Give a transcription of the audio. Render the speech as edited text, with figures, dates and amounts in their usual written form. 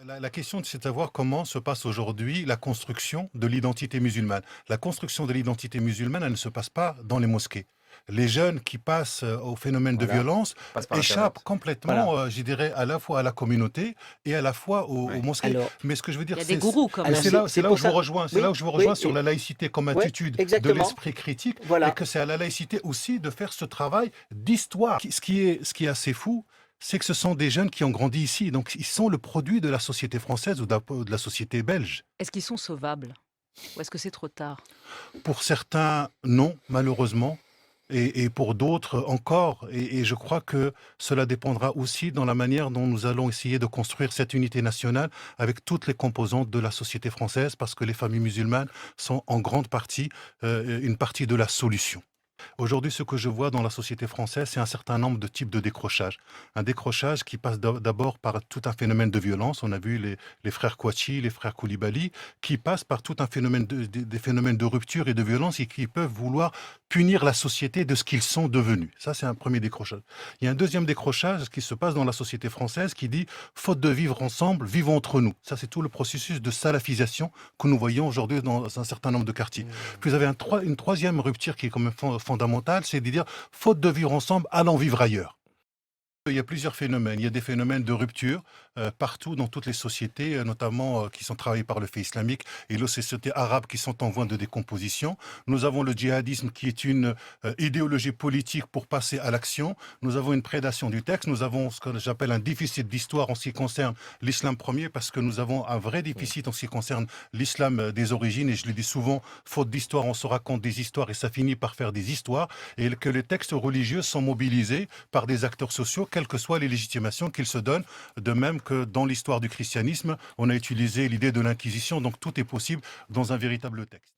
La question, c'est de savoir comment se passe aujourd'hui la construction de l'identité musulmane. La construction de l'identité musulmane, elle ne se passe pas dans les mosquées. Les jeunes qui passent au phénomène de Voilà, violence passe par échappent internet. complètement, Voilà. je dirais, à la fois à la communauté et à la fois aux Ouais. mosquées. Alors Mais ce que je veux Il y dire, a des gourous quand mais alors même. c'est c'est là où pour je vous ça rejoins, c'est là où oui, je vous rejoins oui sur la laïcité comme ouais, attitude de exactement. l'esprit critique, et Voilà. que c'est à la laïcité aussi de faire ce travail d'histoire. Ce qui est assez fou, c'est que ce sont des jeunes qui ont grandi ici, donc ils sont le produit de la société française ou de la société belge. Est-ce qu'ils sont sauvables? Ou est-ce que c'est trop tard? Pour certains, non, malheureusement, et pour d'autres encore. Et je crois que cela dépendra aussi dans la manière dont nous allons essayer de construire cette unité nationale avec toutes les composantes de la société française, parce que les familles musulmanes sont en grande partie une partie de la solution. Aujourd'hui, ce que je vois dans la société française, c'est un certain nombre de types de décrochage. Un décrochage qui passe d'abord par tout un phénomène de violence. On a vu les frères Kouachi, les frères Koulibaly, qui passent par tout un phénomène des phénomènes de rupture et de violence et qui peuvent vouloir punir la société de ce qu'ils sont devenus. Ça, c'est un premier décrochage. Il y a un deuxième décrochage qui se passe dans la société française qui dit, faute de vivre ensemble, vivons entre nous. Ça, c'est tout le processus de salafisation que nous voyons aujourd'hui dans un certain nombre de quartiers. Puis vous avez une troisième rupture qui est quand même fondamentale, c'est de dire, faute de vivre ensemble, allons vivre ailleurs. Il y a plusieurs phénomènes. Il y a des phénomènes de rupture partout dans toutes les sociétés, notamment qui sont travaillées par le fait islamique et les sociétés arabes qui sont en voie de décomposition. Nous avons le djihadisme qui est une idéologie politique pour passer à l'action. Nous avons une prédation du texte. Nous avons ce que j'appelle un déficit d'histoire en ce qui concerne l'islam premier, parce que nous avons un vrai déficit en ce qui concerne l'islam des origines. Et je le dis souvent, faute d'histoire, on se raconte des histoires et ça finit par faire des histoires. Et que les textes religieux sont mobilisés par des acteurs sociaux, quelles que soient les légitimations qu'ils se donnent, de même que dans l'histoire du christianisme, on a utilisé l'idée de l'inquisition, donc tout est possible dans un véritable texte.